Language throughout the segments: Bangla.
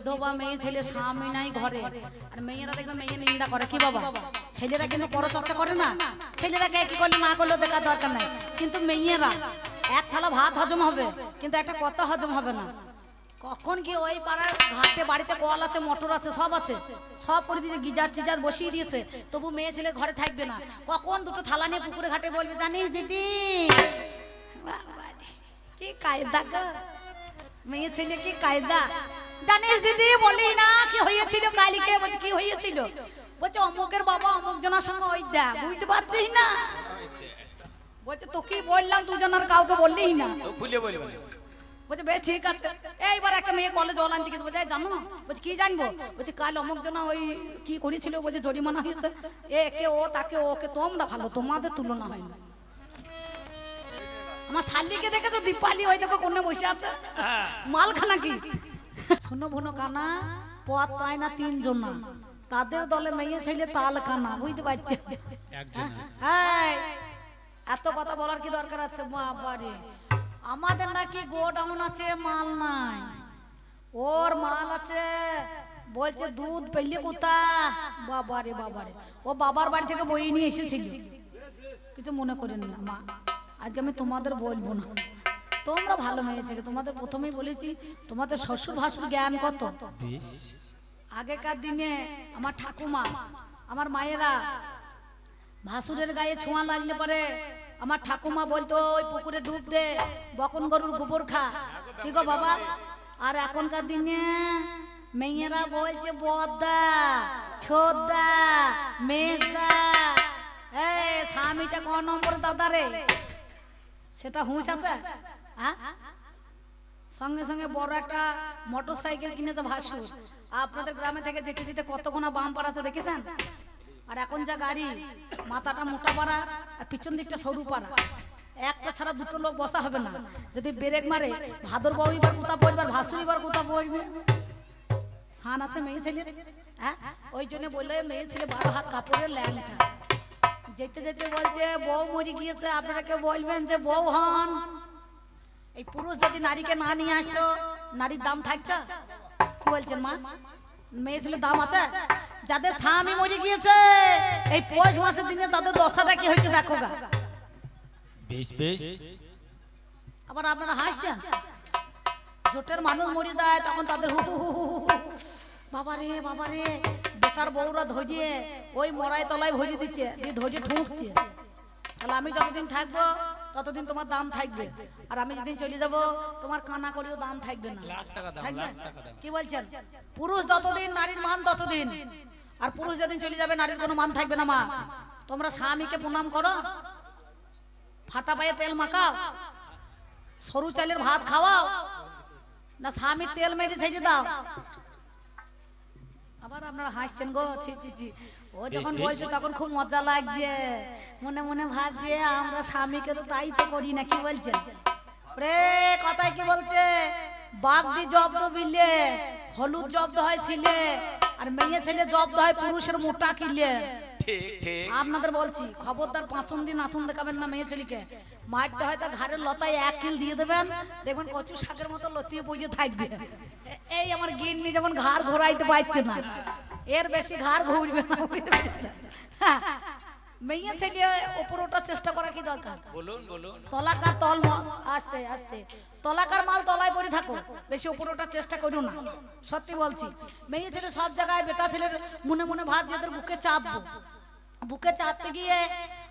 বিধবা মেয়ে ছেলে স্বামী নাই ঘরে, আর মেয়েরা দেখবেন মেয়ে নিন্দা করে কি বাবা। ছেলেরা কিন্তু পরচর্চা করে না, ছেলেরাকে কি করলে না করলেও দেখার দরকার নাই, কিন্তু মেয়েরা এক থালা ভাত হজম হবে কিন্তু একটা কথা হজম হবে না। কখন কি ওই পাড়ার ঘাটে বাড়িতে কল আছে, মোটর আছে, সব আছে, সব করে দিয়েছে, গিজার টিজার বসিয়ে দিয়েছে, তবু মেয়ে ছেলে ঘরে থাকবে না। কখন দুটো থালা নিয়ে পুকুরে ঘাটে বলবে জানিস দিদি, কি কায়দা গো, মেয়ে ছেলে কি কায়দা জানিস দিদি, বলি না কি হয়েছিল কালিকে, বলছে কি হয়েছিল, বলছে অমুকের বাবা অমুক জনের সঙ্গে ওই দা, বুঝতে পারছিস না, বলছে তোকে বললাম দুজনের কাউকে বললি না, খুলে বলবো। বলছে বেশ ঠিক আছে। এইবার একটা মেয়ে কলেজ অনলাইন থেকে বলছে জানো, বলছে কি জানবো, বলছে কাল অমুক জন ওই কি করেছিল, বলছে জরিমানা হয়েছে, একে ও তাকে ওকে, তোমরা ভালো, তোমাদের তুলনা হয় না। আমার শালিকে দেখেছো দীপালি, ওই দেখো কোনে বসে আছে, মালখানা কি শোনো ভনো কানা, পথ পায় না তিনজন না, তাদের দলে মেয়ে ছেলে তাল কানা, বুঝতে পারছে। এত কথা বলার কি দরকার আছে বাবারে, আমাদের নাকি গোডাউন আছে, মাল নাই, ওর মাল আছে, বলছে দুধ পেলে কোথা, বাবারে বাবারে, ও বাবার বাড়ি থেকে বই নিয়ে এসেছিল, কিছু মনে করেন না মা, আজকে আমি তোমাদের বলবো না, তোমরা ভালো মেয়ে ছেলে, তোমাদের প্রথমেই বলেছি তোমাদের শ্বশুর ভাসুর জ্ঞান কত। আগেকার দিনে আমার ঠাকুমা, আমার মায়েরা ভাসুরের গায়ে ছোঁয়া লাগলে পরে আমার ঠাকুমা বলতো ওই পুকুরে ডুব দে, বকন গরুর গোবর খা, কি গো বাবা। আর এখনকার দিনে মেয়েরা বলছে বদ্দা, ছোদ্দা, মেজদা, এই স্বামীটা ক নম্বর দাদা রে, সেটা হুঁশ আছে। হ্যাঁ, সঙ্গে সঙ্গে বড় একটা মোটর সাইকেল কিনেছে ভাসুর, আপনাদের গ্রামে থেকে যেতে যেতে কত গোনা বাম পাড়াতে দেখেছেন, আর এখন যা গাড়ি, মাথাটা মোটা পাড়া আর পিছন দিকটা সরু পাড়া, একটা ছাড়া দুটো লোক বসা হবে না, যদি ব্রেক মারে ভাদর বউ এবার কোথা পড়বে, ভাসুর এবার কোথা পড়বে, সান আছে মেয়ে ছেলের। হ্যাঁ, ওই জন্য বললে মেয়ে ছেলে 12 হাত কাপড়ের ল্যাংটা, যেতে যেতে বলছে বউ মরে গিয়েছে, আপনারা কেউ বলবেন যে বউ হন। এই পুরুষ যদি নারীকে না নিয়ে আসতো, নারীর দাম থাকতো, কি বলছেন মা, মেয়ে ছেলের দাম আছে। যাদের স্বামী মরে গিয়েছে এই পৌষ মাসের দিনে, তাদের দশাটা কি হয়েছে দেখো গা, বেশ বেশ। আবার আপনারা হাসছেন, জোটের মানুষ মরে যায় তখন তাদের হু হু হু হু হু, বাবারে বাবারে, বেটার বউরা ধরিয়ে ওই মরাই তলায় ভরিয়ে দিচ্ছে, দিয়ে ধরিয়ে ঠুকছে, তাহলে আমি যতদিন থাকবো ততদিন তোমার দাম থাকবে, আর আমি যেদিন চলে যাব তোমার কানা করেও দাম থাকবে না, থাকবে। কি বলছেন, পুরুষ যতদিন নারীর মান ততদিন, আর পুরুষ যেদিন চলে যাবে নারীর কোনো মান থাকবে না। মা তোমরা স্বামীকে প্রণাম করো, ফাটা পায়ে তেল মাখাও, সরু চালের ভাত খাওয়াও, না স্বামী তেল মেরে ছেড়ে দাও। আবার আপনারা হাসছেন গো, ছি ছি ছি, ও যখন বলছে তখন খুব মজা লাগছে, মনে মনে ভাবছে আমরা স্বামীকে তো তাই তো করি না, কি বলছেন রে, কথায় কি বলছে, বাঘ দি জব্দ বিলে, হলুদ জব্দ হয় ছিলে, আর মেয়ে ছেলে জব্দ হয় পুরুষের মোটা কিলে। আপনাদের বলছি খবরদার 5 দিন আচন দেখাবেন না মেয়ে ছেলেকে, মারতে হয় তা ঘাড়ের লতায় 1 কিল দিয়ে দেবেন, দেখবেন কচু শাকের মতো লতিয়ে পড়ে থাকবে। এই আমার গিন্নি যেমন ঘাড় ঘোরাইতে পারছে না, এর বেশি ঘাড় ঘুরবে না, বুঝতে পেরেছেন। মেয়ে ছেলে উপর ওঠার চেষ্টা করা কি দরকার, বলুন বলুন। তলাকার তল, আস্তে আস্তে তলাকার মাল তলায় পড়ে থাকো, বেশি উপর ওঠার চেষ্টা করো না, সত্যি বলছি। মেয়ে ছেলে সব জায়গায়, বেটা ছেলের মনে মনে ভাব যে এদের বুকে চাপবো, বুকে চাপতে গিয়ে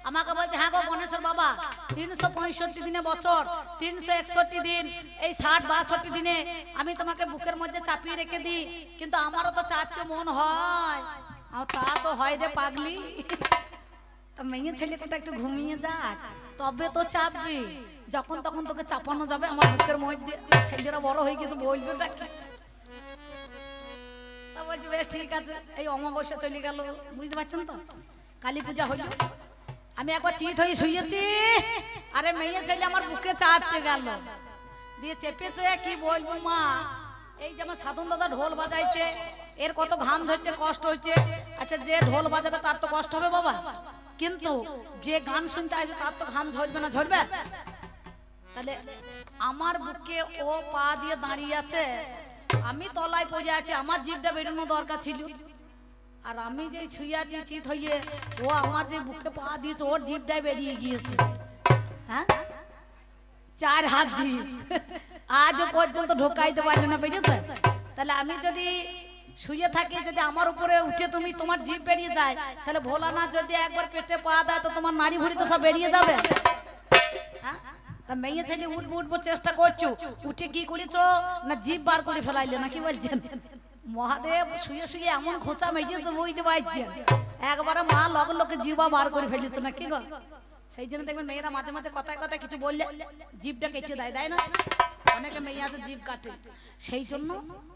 আমাকে বলছে হ্যাঁ গো গণেশের বাবা, 365 দিনে বছর, 361 দিন, এই 60-62 দিনে আমি তোমাকে বুকের মধ্যে চাপিয়ে রেখে দিই, কিন্তু আমারও তো চাপতে মন হয়, তা তো হয় রে পাগলি, মেয়ে ছেলেটা একটু ঘুমিয়ে যাক তবে তো চাপবি, যখন তখন তোকে চাপানো যাবে আমার বুকের মধ্যে, ছেলেরা বড় হয়ে গেছে বলবেটা কি, তা বলছি বেশ ঠিক আছে। এই অমাবস্যা চলে গেল, বুঝতে পারছেন তো, কালী পূজা হইল, আমি একবার চিত হয়ে শুয়েছি, আরে মেয়ে ছেলে আমার বুকে চাপতে গেল, দিয়ে চেপেছে, কি বলবো মা, এই যে আমার সাধন দাদা ঢোল বাজাইছে, এর কত ঘাম ধরছে, কষ্ট হচ্ছে, আচ্ছা যে ঢোল বাজাবে তার তো কষ্ট হবে বাবা, কিন্তু যে গান শুনতে আসবে তার তো ঘাম ঝরবে না, ঝরবে, তাহলে আমার বুকে ও পা দিয়ে দাঁড়িয়ে আছে, আমি তলায় পড়ে আছি, আমার জিভটা বেরোনো দরকার ছিল। আর আমি যে ছুঁয়ে আছি চিত হইয়ে, ও আমার যে বুকে পা দিয়েছে ওর জিভটাই বেরিয়ে গিয়েছে। হ্যাঁ, 4 হাত জিভ আজও পর্যন্ত ঢোকাইতে পারলে না, বুঝেছে? তাহলে আমি যদি শুয়ে থাকি, যদি আমার উপরে উঠে তুমি তোমার জিভ বেরিয়ে যায়, তাহলে ভোলানাথ যদি একবার পেটে পা দেয় তো তোমার নাড়ি ভুড়ি তো সব বেরিয়ে যাবে। হ্যাঁ, তা মেয়ে ছেলে উঠবো উঠবো চেষ্টা করছো, উঠে কি করেছো না জিভ বার করে ফেলাইলে না, কি বলছেন? মহাদেব শুয়ে শুয়ে এমন খোঁচা মেয়েছে বুঝতে পারছেন, একবারে মা লগ লোকে জিভা বার করে ফেলেছে না, কি গো? সেই জন্য দেখবেন মেয়েরা মাঝে মাঝে কথায় কথায় কিছু বললে জিভটা কেটে দেয়, দেয় না? অনেকে মেয়ে আছে জিভ কাটে। সেই জন্য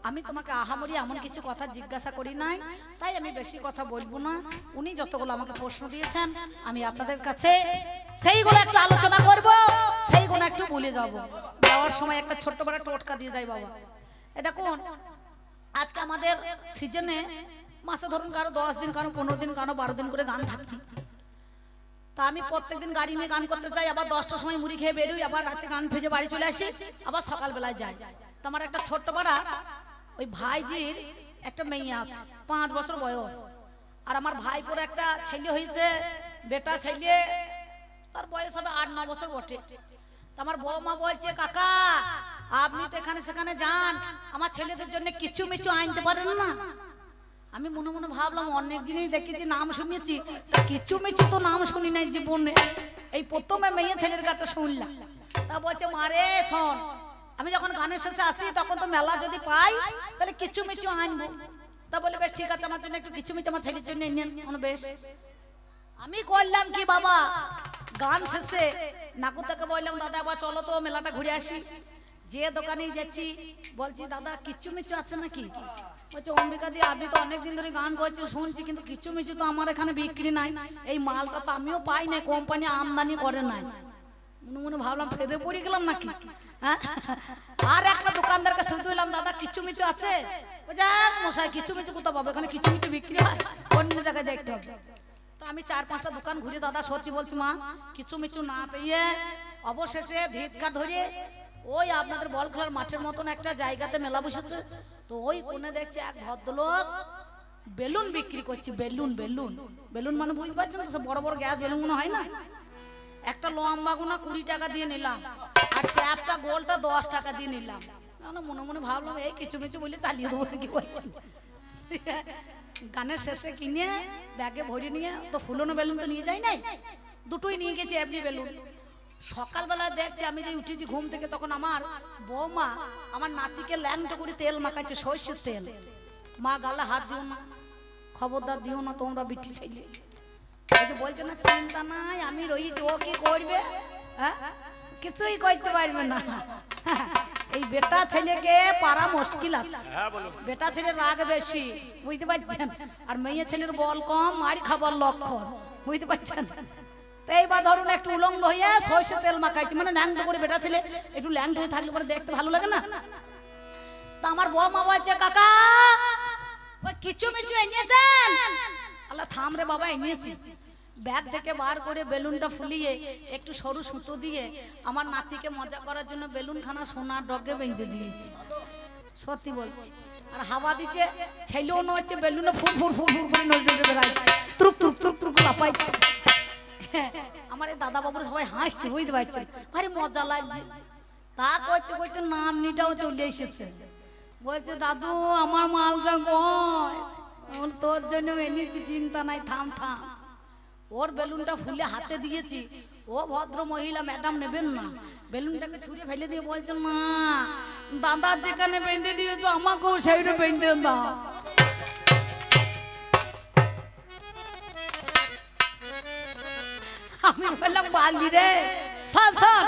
আমি তোমাকে আহামরি এমন কিছু কথা জিজ্ঞাসা করি নাই, তাই আমি বেশি কথা বলবো না। উনি যতগুলো আমাকে প্রশ্ন দিয়েছেন আমি আপনাদের কাছে সেইগুলো একটু আলোচনা করব, সেইগুলো একটু বলে যাব। যাওয়ার সময় একটা ছোট্ট বড় টোটকা দিয়ে যাই বাবা। এ দেখুন, আজকে আমাদের সিজনে মাসে ধরুন কারো 10 দিন, কারো 15 দিন, কারো 12 দিন করে গান থাকে। তা আমি প্রত্যেকদিন গাড়ি নিয়ে গান করতে যাই, আবার 10টার সময় মুড়ি খেয়ে বেরোই, আবার রাতে গান ফিরে বাড়ি চলে আসি, আবার সকালবেলায় যাই। তো আমার একটা ছোট্ট পাড়া ওই ভাইজির একটা মেয়ে আছে, 5 বছর বয়স। আর আমার ভাইপোর একটা ছেলে হয়েছে, বেটা ছেলে, তার বয়স হবে 8-9 বছর বটে। তো আমার বৌমা বলছে, কাকা আপনি তো এখানে সেখানে যান, আমার ছেলেদের জন্য কিছু মিছু আনতে পারেন না? আমি মনে মনে ভাবলাম অনেক জিনিস দেখেছি, নাম শুনেছি, তা কিছু মিছু তো নাম শুনি নাই জীবনে, এই প্রথমে মেয়ে ছেলের কাছে শুনলাম। তা বলছে, মারে শোন, আমি যখন গানের শেষে আসি তখন তো মেলা যদি পাই তাহলে কিছু মিছু আনবো। তা বলে বেশ ঠিক আছে, আমার জন্য একটু কিছু মিছু আমার ছেলের জন্য নিন। বেশ, আমি করলাম কি বাবা, গান শেষে নাকুতাকে বললাম, দাদা একবার চলো তো মেলাটা ঘুরে আসি। যে দোকানেই যাচ্ছি বলছি, দাদা কিচ্ছু মিছু আছে নাকি? বলছে, অম্বিকা দি আপনি তো অনেকদিন ধরে গান করছেন শুনছি, কিন্তু কিচ্ছু মিছু তো আমার এখানে বিক্রি নাই, এই মালটা তো আমিও পাই নাই, কোম্পানি আমদানি করে নাই। মনে মনে ভাবলাম ফেরে পড়ে গেলাম নাকি। হ্যাঁ, আর একটা দোকানদারকে শুনতে হলাম, দাদা কিচ্ছু মিছু আছে? বলছে, মশাই কিচ্ছু মিছু কোথাও পাবে, এখানে কিচ্ছু মিছু বিক্রি হয়, অন্য জায়গায় দেখতে হবে। তা আমি 4-5টা দোকান ঘুরে, দাদা সত্যি বলছি মা, কিছু মিছু না পেয়ে অবশেষে ধিৎকার ধরে ওই আপনাদের বল খেলার মাঠের মতন একটা জায়গাতে মেলা বসেছে। তো ওই কোণে দেখছি এক ভদ্রলোক বেলুন বিক্রি করছে। বেলুন বেলুন বেলুন মানে বুঝতে পারছেন তো, বড় বড় গ্যাস বেলুন মনে হয় না, একটা লম্বা গুনা 20 টাকা দিয়ে নিলাম, আর চ্যাপটা গোলটা 10 টাকা দিয়ে নিলাম। মনে মনে ভাবলাম এই কিছু কিছু বলে চালিয়ে দেবো নাকি বলছেন। গানের শেষে কিনে ব্যাগে ভরে নিয়ে তো ফুলনো বেলুন তো নিয়ে যাই নাই, দুটোই নিয়ে গেছি এমনি বেলুন। সকালবেলা দেখছি আমি যে উঠেছি ঘুম থেকে, তখন আমার বৌমা আমার নাতিকে ল্যাংটো করে তেল মাখাচ্ছে, সর্ষের তেল। মা গালে হাত দিও না, খবরদার দিও না তোমরা বিটি ছেলে। বলছে না চিন্তা নাই আমি রয়েছি, ও কি করবে? হ্যাঁ, কিছুই করতে পারবে না। এই বেটা ছেলেকে পারা মুশকিল আছে, বেটা ছেলের রাগ বেশি, বুঝতে পারছেন, আর মেয়ে ছেলের বল কম, মারি খাবার লক্ষণ, বুঝতে পারছেন। এইবার ধরুন একটু উলঙ্গ হয়ে সর্ষের তেল মাখাইছে, মানে ল্যাংটো করে বেটা ছেলে একটু ল্যাংটো হয়ে থাকলে পরে দেখতে ভালো লাগে না। তা আমার বৌমা বলছে, কাকা ওই কিছু মিছু এনেছেন? আল্লাহ থাম রে বাবা, এনেছি। ব্যাগ থেকে বার করে বেলুনটা ফুলিয়ে একটু সরু সুতো দিয়ে আমার নাতিকে মজা করার জন্য বেলুন খানা সোনার ডগে বেঁধে দিয়েছি, সত্যি বলছি। আর হাওয়া দিচ্ছে, ছেলেও নড়ছে, বেলুনে ফুল ফুল ফুল ফুল করে নড়ে নড়ে বেড়াচ্ছে, তুরুক তুরুক তুরুক তুরুক লাপাইছে। আমার এই দাদা বাবুরা সবাই হাসছে, বুঝতে পারছেন, ভারী মজা লাগছে। তা করতে করতে নাতনিটাও চলে এসেছে, বলছে, দাদু আমার মালটা কই? তোর জন্য এনেছি, চিন্তা নাই, থাম থাম। ওর বেলুনটা ফুলে হাতে দিয়েছি, ও ভদ্র মহিলা ম্যাডাম নেবেন না, বেলুনটাকে ছুঁড়ে ফেলে দিয়ে বলছেন, না দাদা যেখানে বেঁধে দিয়েছো আমাকেও সেইটা বেঁধে দাও। আমি বললাম, পাগলি রে, স্যার স্যার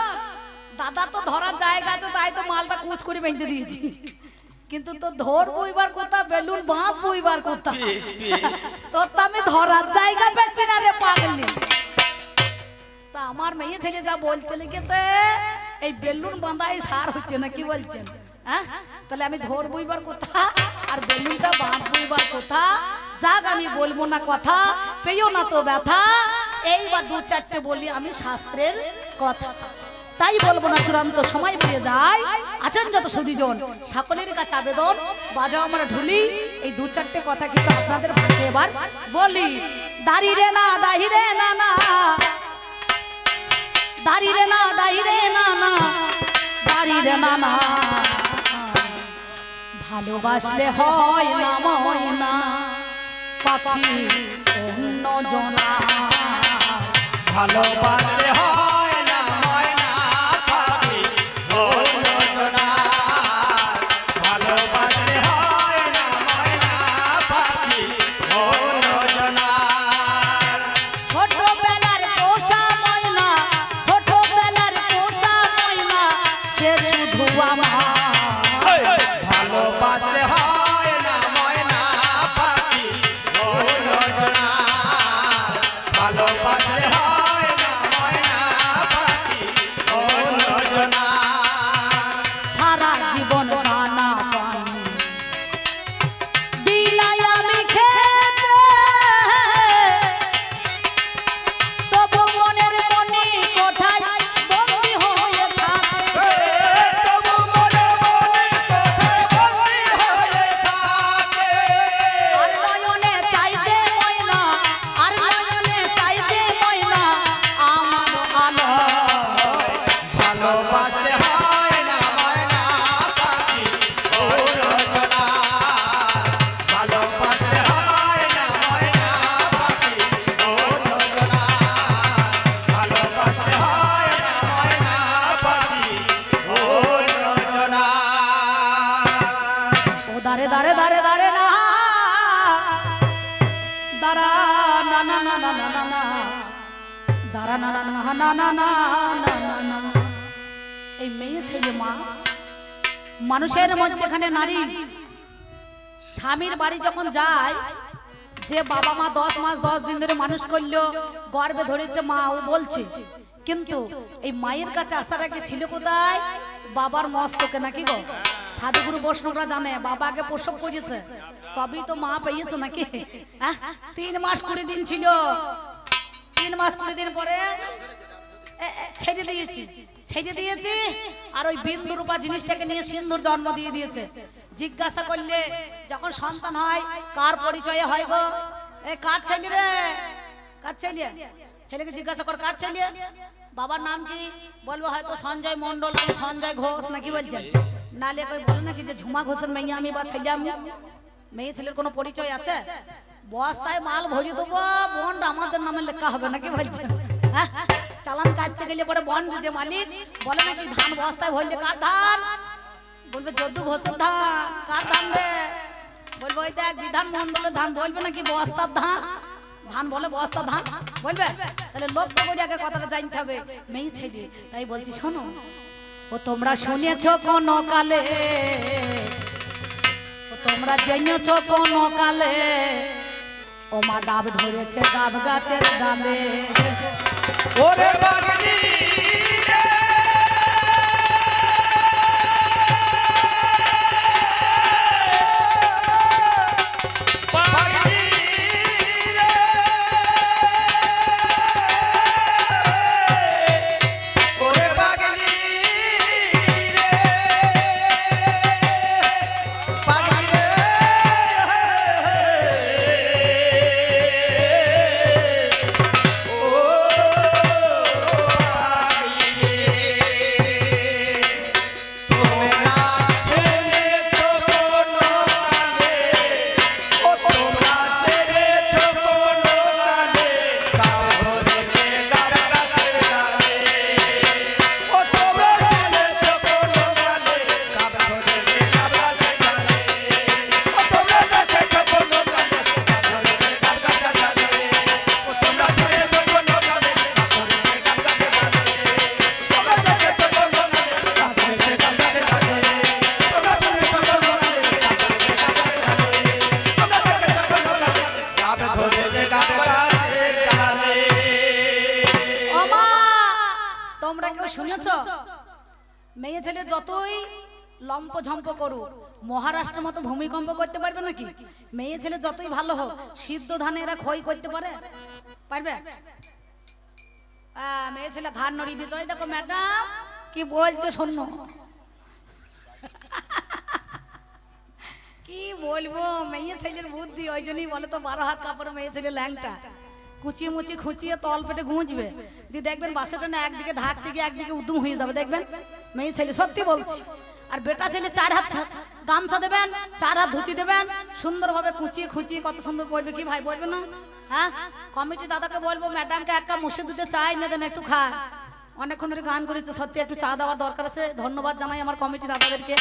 দাদা তো ধরার জায়গা আছে, তাই তো মালটা কুচ করে বেঁধে দিয়েছি, কিন্তু তো ধর বইবার কথা, বেলুন বাঁধ বইবার কথা, তোর তো আমি ধরার জায়গা পেয়েছি না রে পাগলি। তা আমার মেয়ে ছেলে যা বলতে লেগেছে, এই বেলুন বাঁধাই সার হচ্ছে না, কি বলছেন? হ্যাঁ, তাহলে আমি ধর বইবার কথা আর বেলুনটা বাঁধ বইবার কথা, যাক আমি বলবো না কথা, পেও না তো ব্যথা। এইবার 2-4টে বলি আমি শাস্ত্রের কথা। তাই বলবো না, চূড়ান্ত সময় পেয়ে যায়। আছেন যত সুধীজন, সকলের কাছে আবেদন, বাজাও আমরা ঢুলি। এই দু চারটে কথা কিছু আপনাদের ভাগে এবার বলি। দাড়ি রে না দাহি রে না না, দাড়ি রে না দাহি রে না না, দাড়ি রে না না, ভালোবাসলে হয় না ময়না পাখি অন্য জনা, ভালোবাসলে হয় না ময়না পাখি অন্য জনা, ভালোবাসলে হয় না ময়না পাখি অন্য জনা। ছোটবেলার পোষা ময়না, ছোটবেলার পোষা ময়না, সে শুধু আমার। ভালোবাসলে হয় না ময়না পাখি অন্য জনা, ভালোবাসলে হয় না ময়না পাখি অন্য জনা। সারা জীবন নানা পানি দিলাই আমি খেতে, তবু মনের মনি কোঠায় বন্দি হয়ে থাকে। তবু মনে মনে কোথায় বন্দী হয়ে থাকে। আর নয়নে চাইতে ময়না, আর নয়নে চাইতে ময়না আমার আলো। ভালোবাসলে হয় না ময়না পাখি অন্য জনা, ভালোবাসলে হয় না ময়না পাখি অন্য জনা, ভালোবাসলে হয় না ময়না পাখি অন্য জনা। ও দারে দারে দারে দারে না, দারা না না না না না না না, দারা না না না না না না না না না। এই মেয়ে ছেলে মা মানুষের মধ্যেখানে নারী স্বামীর বাড়ি যখন যায়, যে বাবা মা 10 মাস 10 দিন ধরে মানুষ করলো, গর্ভে ধরেছে মা, ও বলছে, কিন্তু এই মায়ের কাছে আসার আগে ছিল কোথায়? বাবার মস্তকে নাকি গো। সাধুগুরু বৈষ্ণবরা জানে বাবাকে প্রসব করেছে, তবেই তো মা পেয়েছে নাকি। 3 মাস 20 দিন ছিল, 3 মাস 20 দিন পরে ছেড়ে দিয়েছি, ছেড়ে দিয়েছি। আর ওই বিন্দু রূপা জিনিসটাকে নিয়ে সিন্ধুর জন্ম দিয়ে দিয়েছে। জিজ্ঞাসা করলে যখন সন্তান হয়, কার পরিচয়ে হয় গো? এ কার ছেলে রে, কার ছেলে? ছেলেকে জিজ্ঞাসা কর কার ছেলে, বাবার নাম কি? বলবো হয়তো সঞ্জয় মন্ডল, সঞ্জয় ঘোষ নাকি বলছেন, নালে কই বলে নাকি যে ঝুমা ঘোষের মেয়ে আমি বা ছেলে আমি। মেয়ে ছেলের কোনো পরিচয় আছে? বস্তায় মাল ভরি দেবো, বন্ড আমাদের নামে লেখা হবে নাকি বলছেন। চালান কাটতে গেলে পরে বন্ড যে মালিক বলে নাকি ধান বস্তায় ভরলে কার ধান? বলবে যদু ঘোষের ধান। কার ধান রে? বলবো ওই দেখ বিধান মন্ডলের ধান। বলবে নাকি বস্তার ধান? ধান বলে বস্তা ধান বলবে? তাহলে লক্ষ্য করে আগে কথাটা জানতে হবে। মেয়ে ছেলে তাই বলছি শোনো, ও তোমরা শুনেছো কোন কালে, ও তোমরা জেনেছো কোন কালে, ও মা ডাব ধরেছে ডাব গাছের ডালে। ওরে পাগলি রে, পাগলি রে, ওরে পাগলি রে, পাগলি রে, মেয়ে ছেলে যতই লম্প ঝম্প করুক, মহারাষ্ট্রের মতো ভূমিকম্প করতে পারবে নাকি? মেয়ে ছেলে যতই ভালো হোক, সিদ্ধ ধানে এরা ক্ষয় করতে পারে? পারবে? মেয়ে ছেলে ঘাড় নড়িয়ে দিতে হয়। দেখো ম্যাডাম, কি বলছে শোনো, কি বলবো, মেয়ে ছেলের বুদ্ধি ওই জন্যই বলে তো 12 হাত কাপড় মেয়ে ছেলে ল্যাংটা, কুচিয়ে মুচি খুঁচিয়ে তল পেটে গুঁজবে দিয়ে দেখবেন বাসেটা না একদিকে ঢাক থেকে একদিকে উদ্যম হয়ে যাবে দেখবেন মেয়ে ছেলে, সত্যি বলছি। আর বেটা ছেলে 4 হাত গামছা দেবেন, 4 হাত ধুতি দেবেন, সুন্দরভাবে কুচিয়ে খুঁচিয়ে কত সুন্দর পড়বে, কি ভাই বলবে না? হ্যাঁ, কমিটি দাদাকে বলবো ম্যাডামকে এক কাপ মুসে দিতে চাই না, দেন একটু খা, অনেকক্ষণ ধরে গান করেছে, সত্যি একটু চা দেওয়ার দরকার আছে। ধন্যবাদ জানাই আমার কমিটি দাদাদেরকে,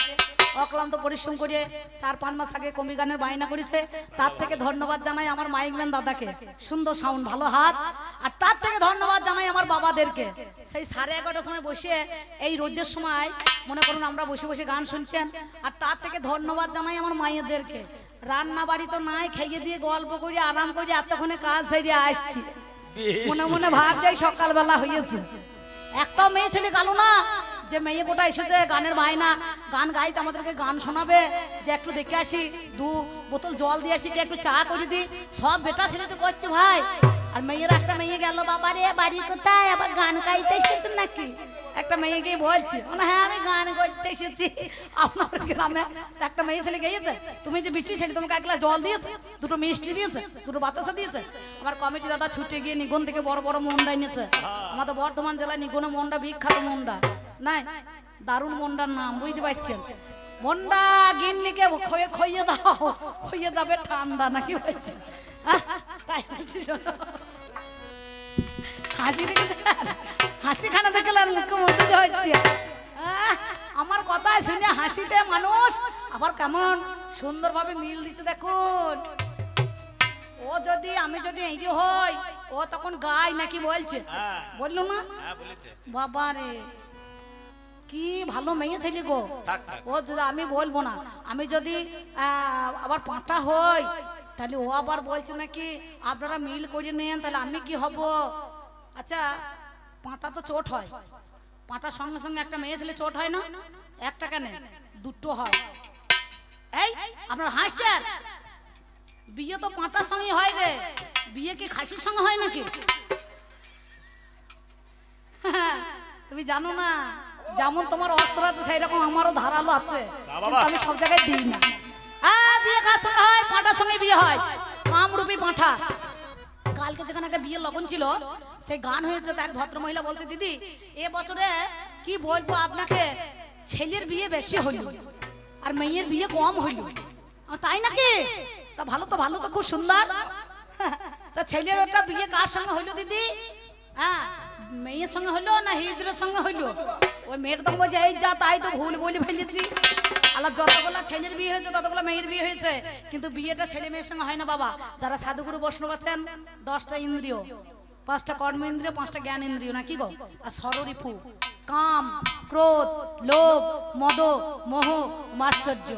অক্লান্ত পরিশ্রম করে 4-5 মাস আগে কমি গানের বায়না করেছে, তার থেকে ধন্যবাদ জানাই আমার মাইকম্যান দাদাকে, সুন্দর সাউন্ড, ভালো হাত। আর তার থেকে ধন্যবাদ জানাই আমার বাবাদেরকে, সেই 11:30টার সময় বসে এই রোদের সময় মনে করুন আমরা বসে বসে গান শুনছেন। আর তার থেকে ধন্যবাদ জানাই আমার মায়েদেরকে, রান্না বাড়ি তো নাই, খেয়ে দিয়ে গল্প করে আরাম করে এতক্ষণে কাজ সেরে আসছি, মনে মনে ভাবছি সকালবেলা হয়েছে। একটাও মেয়ে ছেলে গালো না যে মেয়ে গোটা এসেছে গানের বায়না, গান গাইতে আমাদেরকে গান শোনাবে, যে একটু দেখে আসি, 2 বোতল জল দিয়ে আসি, কি একটু চা করে দিই, সব বেটা ছেলে তো করছে ভাই। আর মেয়ের একটা মেয়ে গেল, বাবা রে বাড়ি কোথায়, আবার গান গাইতে এসেছেন নাকি? একটা মেয়ে গিয়ে বলছে, হ্যাঁ আমি গান গাইতে এসেছি আপনাদের গ্রামে। একটা মেয়ে ছেলে গিয়েছে, তুমি যে বিটি ছেলে তোমাকে 1 গ্লাস জল দিয়েছে, 2টো মিষ্টি দিয়েছে, 2টো বাতাসা দিয়েছে। আমার কমিটি দাদা ছুটে গিয়ে নিগন থেকে বড় বড় মন্ডা এনেছে। আমাদের বর্ধমান জেলায় নিগনে মন্ডা বিখ্যাত, মন্ডা নাই দারুণ মন্ডার নাম, বুঝতে পারছেন? মন্ডা গিন্নিকে খইয়ে দাও, হয়ে যাবে ঠান্ডা, নাকি বলছে? তাই বলছি, শোনো হাসি দেখে, হাসি খানা দেখলে মুখ্যমন্ত্রী হচ্ছে। আমার কথা শুনে হাসিতে মানুষ আবার কেমন সুন্দরভাবে মিল দিচ্ছে দেখুন। ও যদি, আমি যদি এই হই, ও তখন গায় নাকি বলছে, বললো না? বাবা রে কি ভালো মেয়ে ছেলে গো। ও যদি, আমি বলবো না, আমি যদি আবার পাঁটা হই, তাহলে ও আবার বলছে নাকি আপনারা মিল করে নেন, তাহলে আমি কি হব? আচ্ছা, পাঁটা তো চোট হয়, পাঁটার সঙ্গে সঙ্গে একটা মেয়ে ছেলে চোট হয় না? একটা কেন, 2টো হয়। এই আপনারা হাসছেন, বিয়ে তো পাঁটার সঙ্গে হয় রে, বিয়ে কি খাসির সঙ্গে হয় নাকি? তুমি জানো না, যেমন তোমার অস্ত্র আছে সেই রকম আমারও ধারালো আছে, কিন্তু আমি সব জায়গায় দিই না। বিয়ে কার সঙ্গে হয়? পাঁটার সঙ্গে বিয়ে হয়, কামরূপী পাঁঠা। কালকে যেখানে একটা বিয়ের লগন ছিল, সেই গান হয়েছে, এক ভদ্র মহিলা বলছে, দিদি এ বছরে কি বলবো আপনাকে, ছেলের বিয়ে বেশি হইল আর মেয়ের বিয়ে কম হইল। তাই নাকি? তা ভালো তো, ভালো তো, খুব সুন্দর। তা ছেলের ওটা বিয়ে কার সঙ্গে হইলো দিদি? হ্যাঁ, মেয়ের সঙ্গে হইলো না হিজড়ের সঙ্গে হইলো? ওই মেয়ের তো বলছে, এই যা তাই তো ভুল বলে ফেলেছি, আল্লাহ যতগুলো ছেলের বিয়ে হয়েছে ততগুলো মেয়ের বিয়ে হয়েছে, কিন্তু বিয়েটা ছেলে মেয়ের সঙ্গে হয় না বাবা। যারা সাধুগুরু বৈষ্ণব আছেন, 10টা ইন্দ্রিয়, 5টা কর্ম ইন্দ্রিয়, 5টা জ্ঞান ইন্দ্রিয়, নাকি গো? আর ষড়রিপু, কাম, ক্রোধ, লোভ, মদ, মোহ, মাশ্চর্য,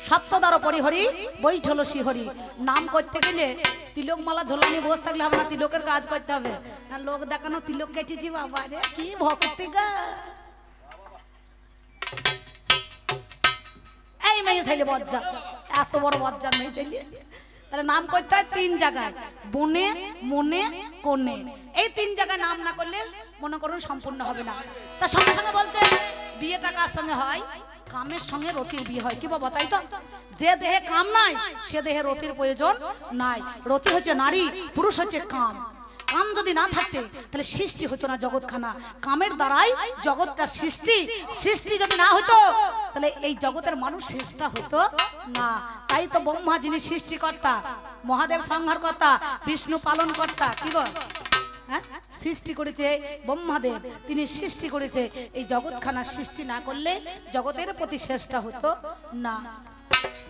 সপ্তদ্বার পরিহরি বৈঠল শিহরি। নাম করতে গেলে তিলক মালা ঝোলানি বসে থাকলে হবে না, তিলকের কাজ করতে হবে না। লোক দেখানো তিলক কেটেছি, বাবা রে কি ভক্তি গা। এই মেয়ে ছেলে বজ্জা, এত বড় বজ্জার মেয়ে ছেলে, তাহলে নাম করতে হয় 3 জায়গায়, বনে, মনে, কোণে। এই 3 জায়গায় নাম না করলে মনে করুন সম্পূর্ণ হবে না। তার সঙ্গে সঙ্গে বলছে, বিয়েটা কার সঙ্গে হয়? কামের সঙ্গে রতির বিয়ে হয়। কি বাবা, তাই তো? যে দেহে কাম নাই, সে দেহে রতির প্রয়োজন নাই। রতি হচ্ছে নারী, পুরুষ হচ্ছে কাম। কাম যদি না থাকতে তাহলে সৃষ্টি হতো না জগৎখানা। কামের দ্বারাই জগৎটা সৃষ্টি, সৃষ্টি যদি না হতো তাহলে এই জগতের মানুষ শ্রেষ্ঠা হতো না। তাই তো ব্রহ্মা যিনি সৃষ্টিকর্তা, মহাদেব সংহারকর্তা, বিষ্ণু পালন কর্তা, কি গো সৃষ্টি করেছে ব্রহ্মাদেব, তিনি সৃষ্টি করেছে এই জগৎখানা। সৃষ্টি না করলে জগতের প্রতি শ্রেষ্ঠা হতো না।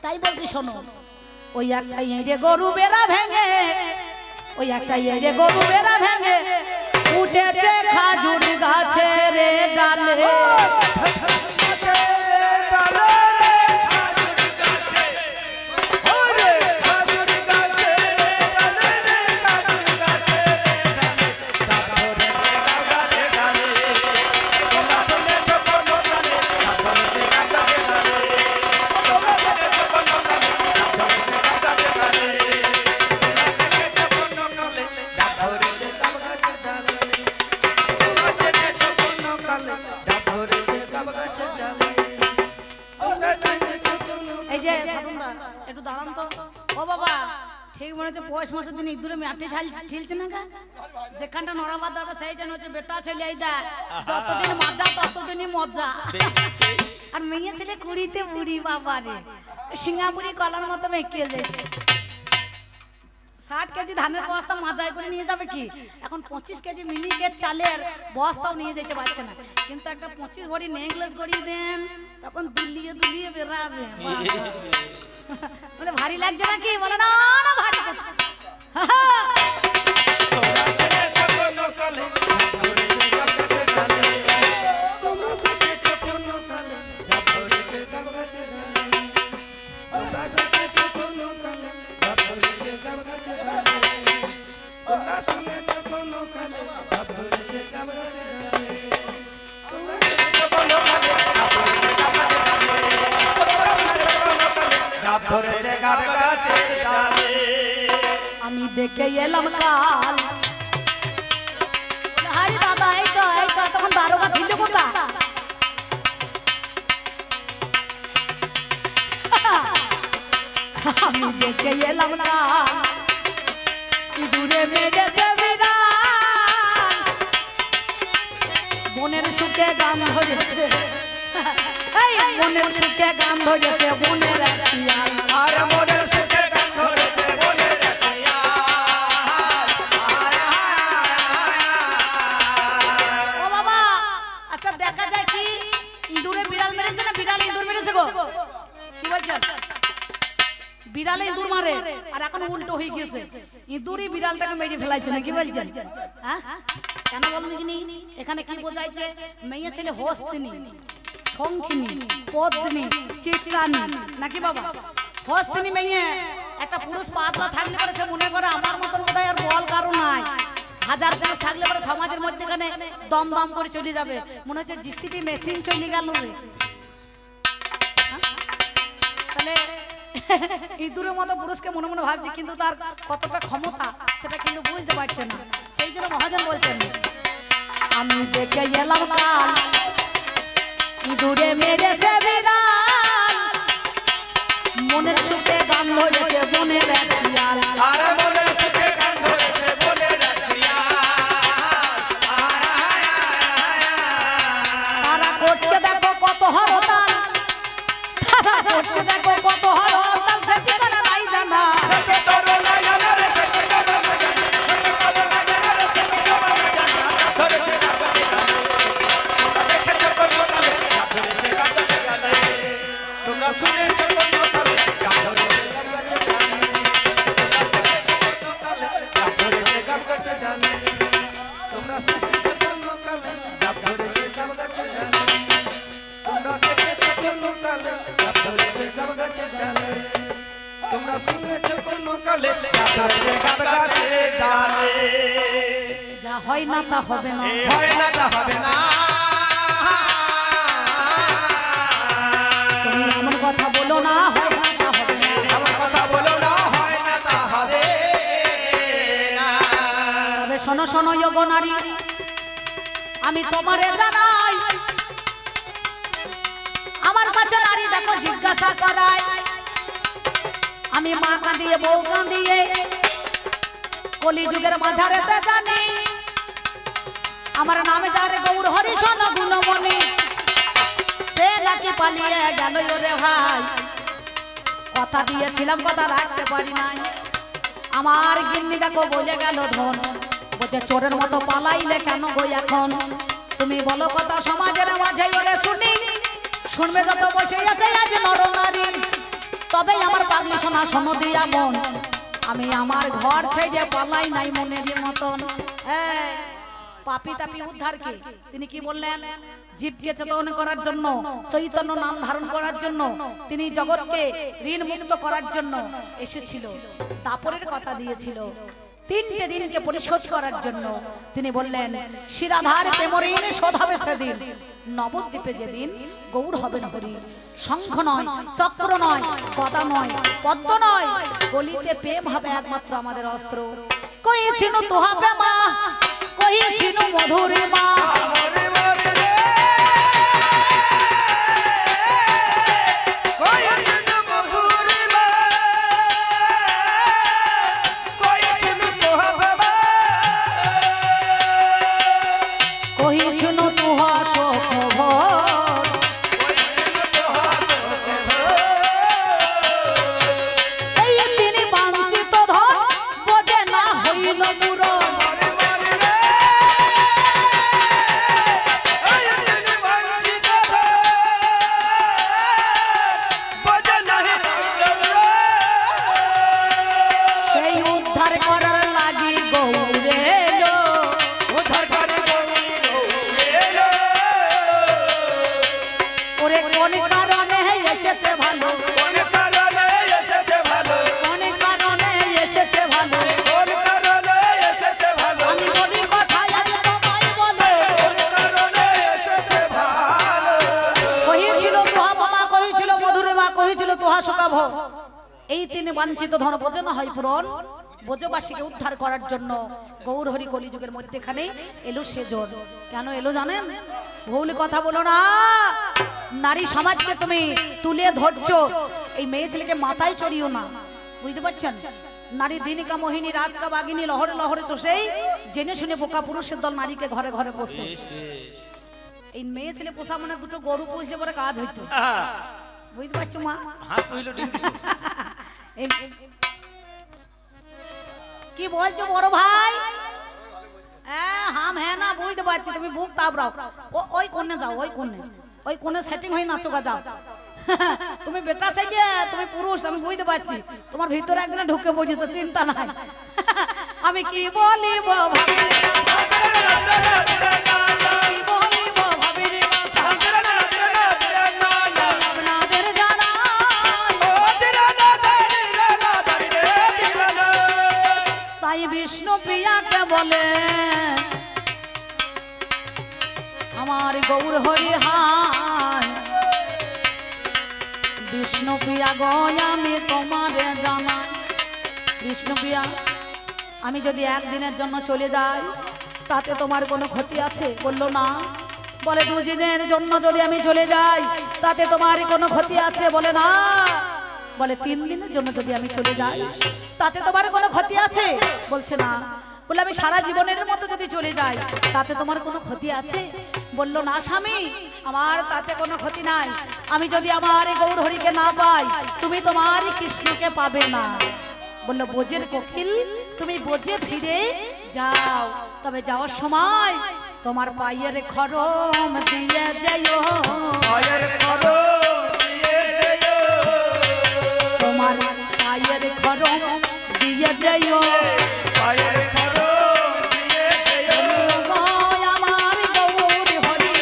তাই বলছি শোনো, ওই একটা এঁড়ে গরু বেড়া ভেঙে, ওই একটা এঁড়ে গরু বেড়া ভেঙে উঠেছে খাজুর গাছের ডালে। ধরেছে বাবা ঠিক মনে হচ্ছে পৌষ মাসের দিন ইঁদুরে মাটি ঠেলছে না গা যেখানটা নড়াবার দরকার সেইটা হচ্ছে বেটা ছেলে এই দেখ যতদিন মজা ততদিনই মজা বেশ বেশ আর মেয়ে ছেলে কুড়িতে বুড়ি বাবা রে সিঙ্গাপুরি কলার মতো মেকিয়ে যাচ্ছে 60 কেজি ধানের বস্তা মাজাই করে নিয়ে যাবে কি এখন 25 কেজি মিনিকেট চালের বস্তাও নিয়ে যেতে পারছে না কিন্তু একটা 25 ভরি নেকলেস গড়িয়ে দেন তখন দুলিয়ে দুলিয়ে বেরাবে বেশ বলে ভারী লাগছে নাকি বলে না না ভারী কথা ধরেছে গাব গাছের ডালে আমি দেখে এলাম কাল আরে দাদা এই তো তখন দারোগা ছিল কোথা আমি দেখে এলাম কাল দূরে মেরেছে বিড়াল বনের সুখে গান ধরেছে এই বনের সুখে গান ধরেছে বনের শিয়াল আর মনের সুখে গান ধরেছে বনের ও বাবা আচ্ছা দেখা যায় কি ইঁদুরে বিড়াল মেরেছে না বিড়াল ইঁদুর মেরেছে গো কি বলছেন বিড়ালে ইঁদুর মারে আর এখন উল্টো হয়ে গিয়েছে ইঁদুরই বিড়ালটাকে মেরে ফেলাইছে না কি বলছেন হ্যাঁ কেন বলেন দেখিনি এখানে কি বোঝাইছে মেয়ে ছেলে হস্তিনী শঙ্খিনী পদ্মিনী চিত্রানী নাকি বাবা হস্তিনী মেয়ে একটা পুরুষ পাতলা থাকলে পরে সে মনে করে আমার মতন বোধহয় আর বল কারো নাই হাজার পুরুষ থাকলে পরে সমাজের মধ্যেখানে দম দম করে চলে যাবে মনে হচ্ছে জিসিবি মেশিন চলে গেল রে তাহলে ইঁদুরের মতো পুরুষকে মনে মনে ভাবছি কিন্তু তার কতটা ক্ষমতা সেটা কিন্তু বুঝতে পারছে না সেই জন্য মহাজন বলছেন আমি দেখে এলাম কাল ইঁদুরে মেরেছে বিড়াল মনের সুখে গান ধরেছে বনের শিয়াল আর মনের সুখে গান ধরেছে বনের তারা করছে দেখো কত হরতাল তারা করছে দেখো কত হরতাল সে ঠিকানা নাই জানা তোমরা শুনেছ তোমরা শুনেছ গাব ধরেছে গাব গাছের ডালে তোমরা দেখেছ কোন কালে গাব ধরেছে গাব গাছের ডালে তোমরা শুনেছ কোন কালে গাব ধরেছে গাব গাছের ডালে যা হয় না তা হবে না হয় না তা হবে না তুমি এমন কথা বলো না হয় না তা হবে না এমন কথা বলো না হয় না তা হবে না তবে শোনো শোনো যোগ নারী আমি তোমারে জানাই আমার কাছে নারী দেখো জিজ্ঞাসা করাই আমি মা কাঁদিয়ে বউ কাঁদিয়ে কলিযুগের মাঝারেতে জানি আমার নামে যারে গৌর হরিশন গুণমণি সে নাকি পালিয়ে গেল রে ভাই কথা দিয়েছিলাম কথা রাখতে পারি নাই আমার গিন্নি দেখো বলে গেল ধন বলছে চোরের মতো পালাইলে কেন গো এখন তুমি বলো কথা সমাজের মাঝে ওরে শুনি শুনবে যত বসে আছে আজ নর নারী তবেই আমার পাগলি শোনা শোনো দিয়া মন আমি আমার ঘর ছেড়ে পালাই নাই মনের মতন পাপি তাপি উদ্ধার কে তিনি কি বললেন জীবকে চেতন করার জন্য চৈতন্য নাম ধারণ করার জন্য তিনি জগৎকে ঋণ মুক্ত করার জন্য এসেছিল দাপরের কথা দিয়েছিল তিনটে ঋণকে পরিশোধ করার জন্য তিনি বললেন শিরাধার প্রেম ঋণ শোধ হবে সেদিন নবদ্বীপে যেদিন গৌর হবেন হরি শঙ্খ নয় চক্র নয় গদা নয় পদ্ম নয় গলিতে প্রেম হবে একমাত্র আমাদের অস্ত্র কইছিল তোহা প্রেমা কইছিল মধুরী মা মরে মরে রে কইছিল মধুরী মা উদ্ধার করার লাগি গৌরে এলো। উদ্ধার করে গৌরী এলো। ওরে কোন কারণে এসেছে ভালো, কোন কারণে এসেছে ভালো, কোন কারণে এসেছে ভালো, কোন কারণে এসেছে ভালো, আমি বলি কথা আজ তোমায় বলে। কোন কারণে এসেছে ভালো। কহিছিল তোহা মামা, কহিছিল মধুরে মা, কহিছিল তোহা শোকাভ। এই তিন বাঞ্ছিত ধন বোঝে না হয় পূরণ। ব্রজবাসীকে উদ্ধার করার জন্য গৌর হরি কলিযুগের মধ্যেখানে এলো সেজন। কেন এলো জানেন? ভুল কথা বলো না। নারী সমাজকে তুমি তুলে ধরছো, এই মেয়ে ছেলেকে মাথায় চড়িও না, বুঝতে পারছেন? নারী দিনকা মোহিনী, রাতকা বাগিনী, লহরে লহরে চষেই জেনে শুনে বোকা পুরুষের দল নারীকে ঘরে ঘরে পোষে। বেশ বেশ এই মেয়ে ছেলে পোষা মানে দুটো গরু পুষলে পরে কাজ হইতো, আহা, বুঝতে পারছো মা? হাঁস পুহিল ডিম দিল। এই- কি বলছো বড় ভাই? হাম হ্যাঁ না বুঝতে পারছি, তুমি বুক তাবড়াও। ওই কোণে যাও, ওই কোণে সেটিং হয়ে নাচোগা যাও। তুমি বেটা চাইলে তুমি পুরুষ, আমি বুঝতে পারছি। তোমার ভিতরে একজনে ঢুকে বসেছে, চিন্তা নাই। আমি কি বলিব ভাবি রে কথা, কি বলিব ভাবি রে কথা, আপনাদের জানা তাই বিষ্ণু প্রিয়াকে বলে আমার গৌর হরি হায়। বিষ্ণু প্রিয়া গয় আমি তোমারে জানা। বিষ্ণু প্রিয়া, আমি যদি একদিনের জন্য চলে যাই তাতে তোমার কোনো ক্ষতি আছে? বললো না। বলে দুদিনের জন্য যদি আমি চলে যাই তাতে তোমার কোনো ক্ষতি আছে? বলে না। বলে 3 দিনের জন্য যদি আমি চলে যাই তাতে তোমার কোনো ক্ষতি আছে? বলছে না। বলে আমি সারা জীবনের মতো যদি চলে যাই তাতে তোমার কোনো ক্ষতি আছে? বললো না স্বামী, আমার তাতে কোনো ক্ষতি নাই। আমি যদি আমার এই গৌর হরিকে না পাই তুমি তোমার কৃষ্ণকে পাবে না। বললো বোঝের কোকিল, তুমি বোঝে ফিরে যাও, তবে যাওয়ার সময় তোমার পায়ের খরম দিয়ে যাইও, তোমার পায়ের খরম দিয়ে যাইও। আমার গৌর হরি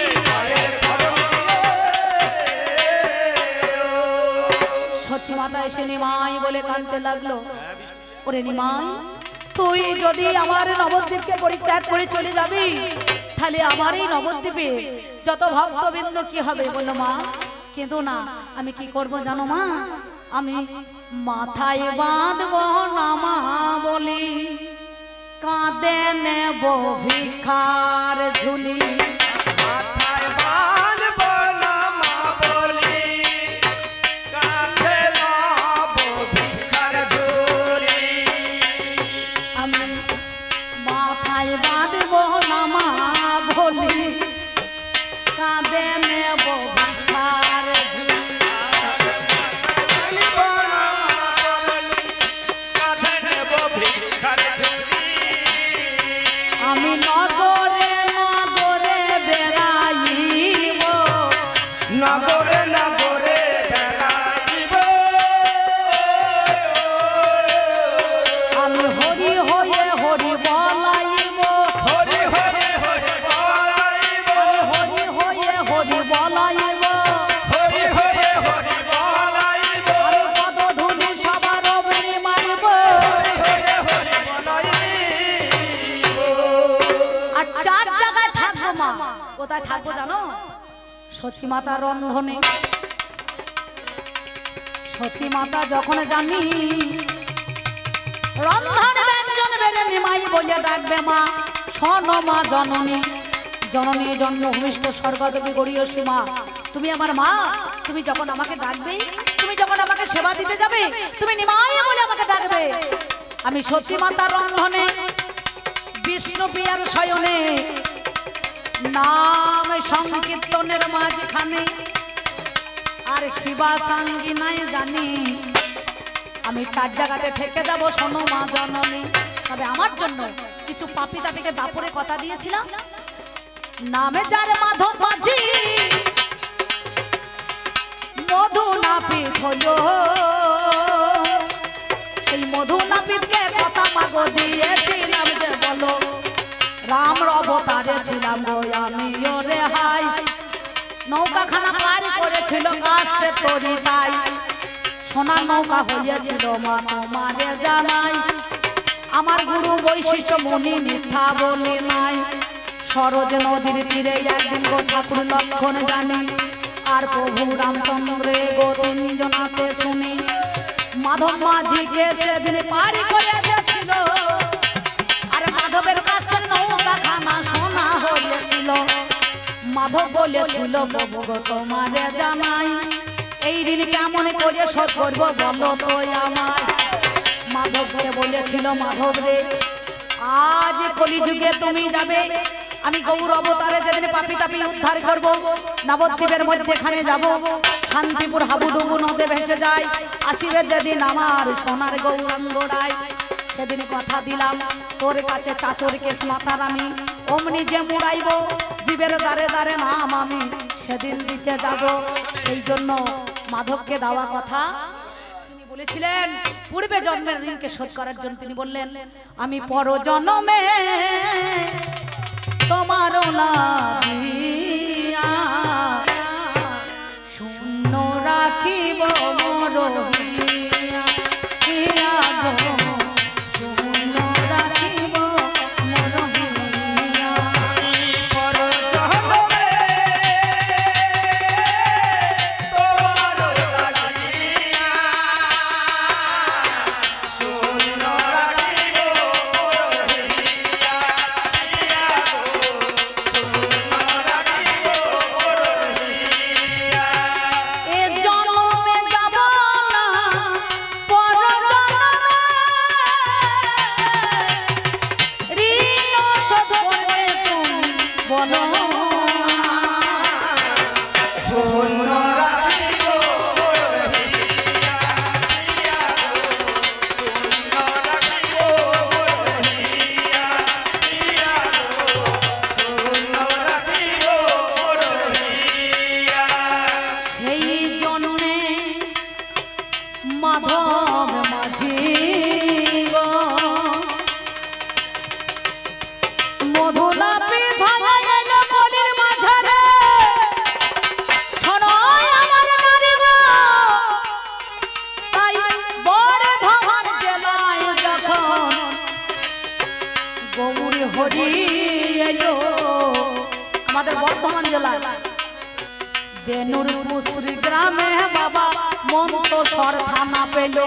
সচি মাতা এসে নিমাই বলে কাঁদতে লাগলো। ওরে নিমাই, তুই যদি আমার নবদ্বীপকে পরিত্যাগ করে চলে যাবি তাহলে আমার এই নবদ্বীপে যত ভক্তবৃন্দ কি হবে? বললো মা কিন্তু না, আমি কি করব জানো মা? আমি মাথায় বাঁধব নামা বলি, কাঁদে নেব ভিখার ঝুলি। আমি মাথায় বাঁধব নামা বলি, কাঁদে নেব ভিখার ঝুলি। আমি নগরে নগরে বেড়াইব, নগরে নগরে বেড়াইব, আমি হরি হয়ে হরি বলাইব, হরি হরি হরি বলাইব, হরি হয়ে হরি বলাইব, হরি হরি হরি বলাইব, আমি পদধূলি সবার অবনি মারিব। হরি হরি বলাইব। আর 4 জায়গায় থাকবো মা। কোথায় থাকবো জানো? সচি মাতা রন্ধনে। সচি মাতা যখন জানি রন্ধন ব্যঞ্জন বেড়ে নিমাই বলে ডাকবে মা, শোনো মা জননী, জননী জন্মভূমিষ্ঠ স্বর্গদেবী গড়িয়সী মা, তুমি আমার মা। তুমি যখন আমাকে ডাকবে, তুমি যখন আমাকে সেবা দিতে যাবে, তুমি নিমাই বলে আমাকে ডাকবে। আমি সচি মাতার রন্ধনে, বিষ্ণু প্রিয়ার শয়নে, নাম সংকীর্তনের মাঝখানে আর শিবা সাঙ্গী নাই জানি, আমি 4 জায়গাতে থেকে যাব। শোনো মা জননী, তবে আমার জন্য কিছু পাপি তাপিকে দাপরে কথা দিয়েছিলাম। নামে যার মাধব মাঝি, মধু নাপিত হলো, সেই মধু নাপিতকে কথা গো দিয়েছিলাম যে বলো রাম অবতারে ছিলাম গো আমি ওরে হাই নৌকাখানা পার করেছিল কাষ্টে তরি তাই সোনার নৌকা হইয়াছিল মা তোমারে জানাই আমার গুরু বৈশিষ্ট্য মুনি মিথ্যা বলে নাই সরজ নদীর তীরে একদিন গো ঠাকুর লক্ষণ জানি আর প্রভু রামচন্দ্রে গো তিনজনাতে শুনি মাধব মাঝিকে সেদিন পারি করে দিয়েছিল আর মাধবের কাছে নৌকা খানা সোনা হয়েছিল মাধব বলেছিল প্রভু গো তোমারে জানাই এই ঋণ কেমন করে শোধ করবো বলো তো আমায় মাধবকে বলেছিল মাধব রে আজ কলিযুগে তুমি যাবে আমি গৌর অবতারে যেদিন পাপি তাপি উদ্ধার করব নবদ্বীপের মধ্যেখানে যাব শান্তিপুর হাবুডুবু নদে ভেসে যায় আসিবে যেদিন আমার সোনার গৌরাঙ্গ রায় সেদিন কথা দিলাম তোর কাছে চাচর কেস মাথার আমি অমনি যে মুড়াইব জীবের দ্বারে দ্বারে নাম আমি সেদিন দিতে যাব সেই জন্য মাধবকে দেওয়া কথা তিনি বলেছিলেন পূর্বে জন্মের ঋণকে শোধ করার জন্য তিনি বললেন আমি পর জন্মে তোমার লাগিয়া শূন্য রাখিব মোর হিয়া গো শূন্য রাখিব মোর হিয়া পর জন্মে তোমার লাগিয়া শূন্য রাখিব মোর হিয়া হিয়া গো শূন্য রাখিব মোর হিয়া এ জন্মে যাব না পর জন্মে ঋণ শোধ করবে তুমি বলো শূন্য রাখিব মোর হিয়া হিয়া গো শূন্য রাখিব মোর হিয়া হিয়া গো শূন্য রাখিব মোর হিয়া সেই জন্যে মাধব মাঝি গো মধুলাপি ধয়া এলো কলির মাঝারে শোনো আমার নারী গো তাই বড় ধামার জেলায় যখন গৌরী হরি এলো আমাদের বর্ধমান জেলায় দেনুর পুসরি গ্রামে বাবা মন্তসর থানা পেল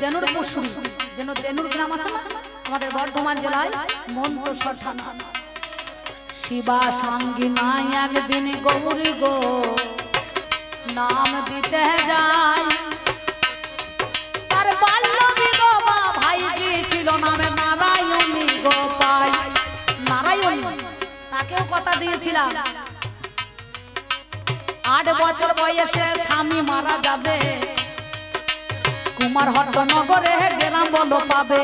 দেনুর পুসরি যেন দেনুর গ্রাম আছে না আমাদের বর্ধমান জেলায় মন্তসর থানা শিবা সঙ্গী নাই একদিন গৌরী গো নাম দিতে যায় তার বাল্য বিধবা ভাইজি ছিল নামে নারায়ণী গোপাল নারায়ণী তাকেও কথা দিয়েছিলাম 8 বছর বয়সে স্বামী মারা যাবে কুমার হট্ট নগরে গ্রাম বলো পাবে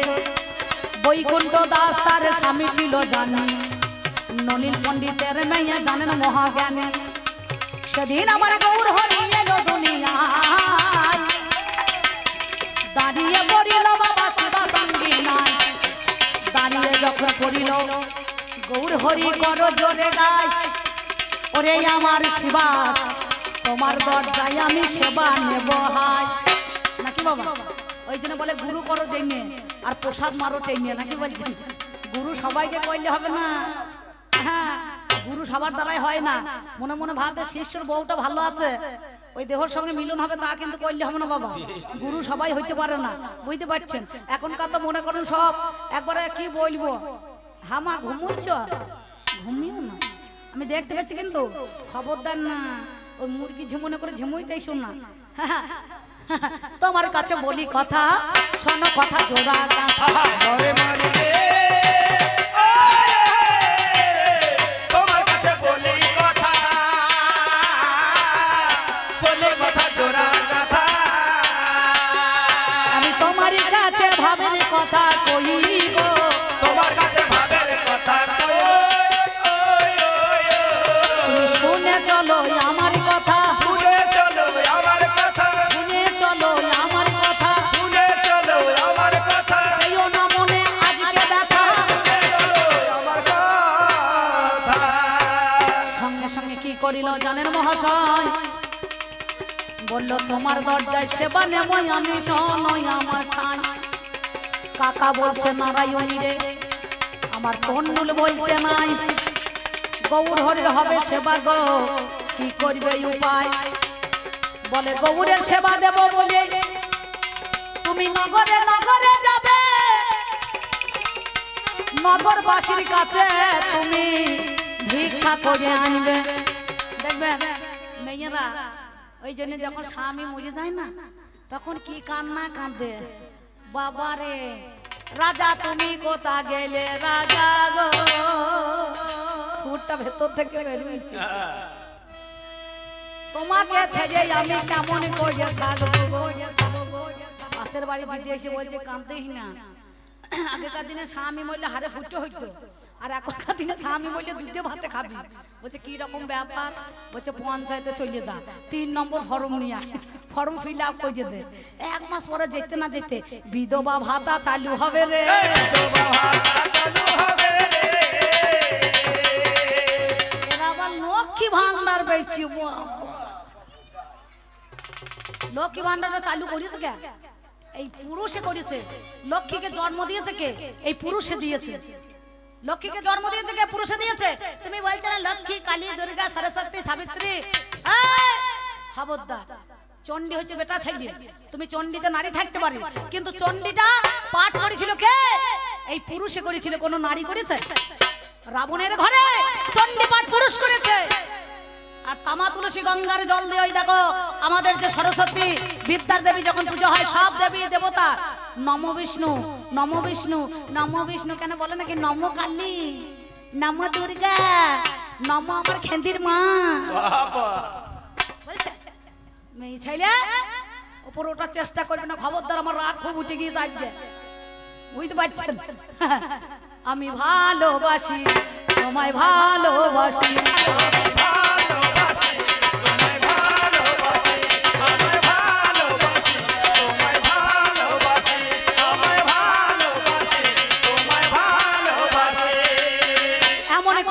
বৈকুণ্ঠ দাস তার স্বামী ছিল জানি নলিল পণ্ডিতের মেয়ে জানেন মহাজ্ঞানী সেদিন আমার গৌর হরি এলো দুনিয়ায় দাঁড়িয়ে পড়িল বাবা শিবা সঙ্গী নাই দাঁড়িয়ে যখন পড়িল গৌর হরি করো জোরে গায় ওরে আমার শিবাস তোমার দরজায় আমি সেবা নেব হাই নাকি বাবা ওই জন্য বলে গুরু করো জেনে আর প্রসাদ মারো টেনে নাকি বলছেন গুরু সবাইকে কইলে হবে না হ্যাঁ গুরু সবার দ্বারাই হয় না মনে মনে ভাববে শিষ্যর বউটা ভালো আছে ওই দেহর সঙ্গে মিলন হবে তা কিন্তু কইলে হবে না বাবা গুরু সবাই হইতে পারে না বুঝতে পারছেন এখনকার তো মনে করেন সব একবারে কি বলবো হামা ঘুমুইছ ঘুমিও না আমি দেখতে পাচ্ছি কিন্তু খবরদার না ওই মুরগি ঝিমুনে করে ঝিমুইতেই শোন না তোমার কাছে বলি কথা শোনো কথা জোড়া গাথা ঘরে মারিলে তোমার কাছে বলি কথা শোনো কথা জোড়া কথা আমি তোমার কাছে ভাবের কথা কই গো তোমার কাছে ভাবের কথা কই তুমি শুনে চলো আমার কথা শুনে চলো আমার কথা শুনে চলো আমার কথা শুনে চলো আমার কথা এও না মনে করিল জানেন মহাশয়, বলল তোমার দরজায় সেবা নেবই আমি শোনই আমার ঠাই। কাকা বলছে নারায়ণী রে আমার তন্ডুল বলতে নাই, গৌর হরির হবে সেবা গো কি করবে উপায়। বলে গৌরের সেবা দেব বলে তুমি নগরে নগরে যাবে, নগরবাসীর কাছে তুমি ভিক্ষা করে আনবে। দেখবেন মেয়েরা ওই জন্য যখন স্বামী মরে যায় না তখন কি কান্না কাঁদে, বাবারে রাজা তুমি কোথা গেলে রাজা গো, সুরটা ভেতর থেকে বেরিয়েছে, তোমাকে ছেড়ে আমি কেমন করে থাকবো। পাশের বাড়ি দিদি এসে বলছে কাঁদতেই না, আগেকার দিনে স্বামী মরলে হারে ফুটে হইতো, আর এখনকার দিনে স্বামী মরলে দুধে ভাতে খাবি। বলছে কি রকম ব্যাপার, বলছে পঞ্চায়েতে চলে যা 3 নম্বর ফর্ম নিয়ে আয়, ফর্ম ফিল আপ করে দে, 1 মাস পরে যেতে না যেতে বিধবা ভাতা চালু হবে রে, এরা আবার লক্ষ্মী ভান্ডার পেয়েছি। লক্ষ্মী ভান্ডারটা চালু করিস কে? এই পুরুষে করেছে। লক্ষ্মীকে জন্ম দিয়েছে কে? এই পুরুষে দিয়েছে। লক্ষ্মীকে জন্ম দিয়েছে কে? পুরুষে দিয়েছে। তুমি বলছো না লক্ষ্মী কালী দুর্গা সরস্বতী সাবিত্রী, খবরদার, চণ্ডী হচ্ছে বেটা ছেলে। তুমি চণ্ডীতে নারী থাকতে পারে, কিন্তু চণ্ডীটা পাঠ করেছিল কে? এই পুরুষে করেছিল, কোনো নারী করেছে? রাবণের ঘরে চণ্ডী পাঠ পুরুষ করেছে। আর তামা তুলসী গঙ্গার জল দিয়ে ওই দেখো আমাদের যে সরস্বতী বিদ্যার দেবী যখন পুজো হয়, সব দেবী দেবতা নম বিষ্ণু নম বিষ্ণু নম বিষ্ণু কেন বলে নাকি নম কালী, নম দুর্গা, নম আমার খেন্দির মা বলছে। মেয়ে ছেলে উপর ওঠার চেষ্টা করবে না, খবরদার, আমার রাগ খুব উঠে গিয়ে আজকে, বুঝতে পারছেন? আমি ভালোবাসি তোমায় ভালোবাসি,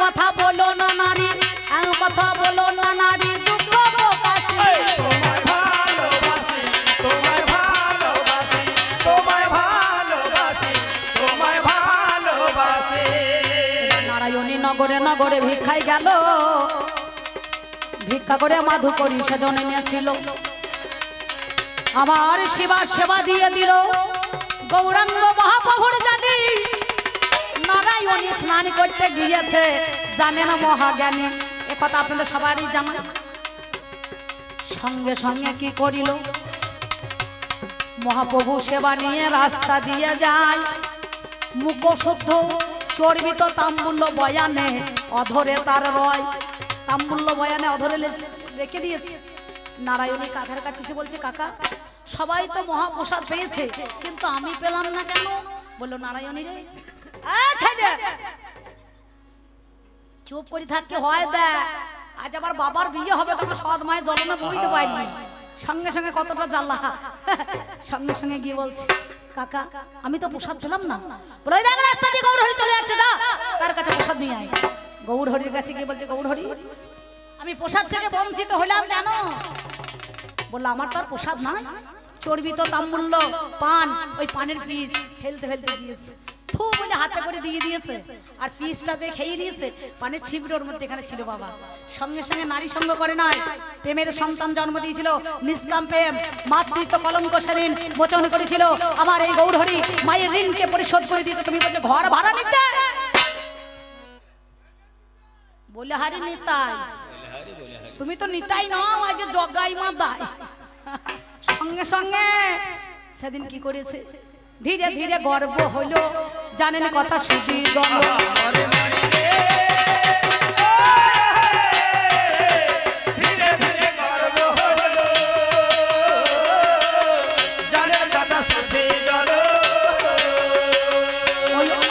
কথা বলো না নারী, কথা বলো না নারী, দুঃখ প্রকাশে তোমায় ভালোবাসি, তোমায় ভালোবাসি, তোমায় ভালোবাসি, তোমায় ভালোবাসি। নারায়ণী নগরে নগরে ভিক্ষায় গেল, ভিক্ষা করে মাধু করি সেজনে নিয়েছিল, আমার শিবা সেবা দিয়ে দিল। গৌরাঙ্গ মহাপ্রভুর জানি নারায়ণী স্নান করতে গিয়েছে, জানে না মহাজ্ঞানী, একথা আপনাদের সবারই জানা। সঙ্গে সঙ্গে কি করিল, মহাপ্রভু সেবা নিয়ে রাস্তা দিয়ে যায়, মুখ শুদ্ধ চর্বিত তাম্বুল্য বয়ানে অধরে তার রয়, তাম্বুল্য বয়ানে অধরে রেখে দিয়েছে। নারায়ণী কাকার কাছে এসে বলছে, কাকা সবাই তো মহাপ্রসাদ পেয়েছে, কিন্তু আমি পেলাম না কেন? বললো নারায়ণী রে চুপ করে থাকতে হয়, দেখ আজ আবার বাবার বিয়ে হবে, তখন সৎ মায়ের জলনে বইতে পারিনি, সঙ্গে সঙ্গে কতটা জ্বালা। সঙ্গে সঙ্গে গিয়ে বলছে, কাকা আমি তো প্রসাদ পেলাম না। বলে ওই দেখ রাস্তা দিয়ে গৌর হরি চলে যাচ্ছে, যা তার কাছে প্রসাদ নিয়ে আয়। গৌর হরির কাছে গিয়ে বলছে, গৌর হরি আমি প্রসাদ থেকে বঞ্চিত হইলাম কেন? বললো আমার তো আর প্রসাদ নাই, চর্বিত তাম্বুল্য পান, ওই পানের পিস ফেলতে ফেলতে দিয়েছে, থু বলে হাতে করে দিয়ে দিয়েছে, আর পিসটা যে খেয়ে নিয়েছে পানের ছিবড়োর মধ্যে এখানে ছিল বাবা। সঙ্গে সঙ্গে নারী সঙ্গ করে নাই, প্রেমের সন্তান জন্ম দিয়েছিল, নিষ্কাম প্রেম, মাতৃত্ব কলঙ্ক সেদিন মোচন করেছিল। আমার এই গৌরহরি মায়ের ঋণকে পরিশোধ করে দিয়েছে। তুমি বলছো ঘর ভাড়া নিতে, বলে হারি নিতাই, তুমি তো নিতাই নাও, আজকে জগাই মা দায়। সঙ্গে সঙ্গে সেদিন কি করেছে, ধীরে ধীরে গর্ব হলো, জানেন কথা শুধু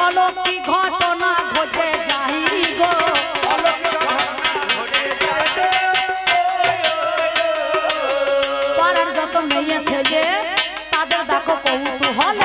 অলৌকিক ঘটনা ঘটে যাই গো, পাড়ার যত মেয়ে ছেলে তাদের দেখো কৌতূহল,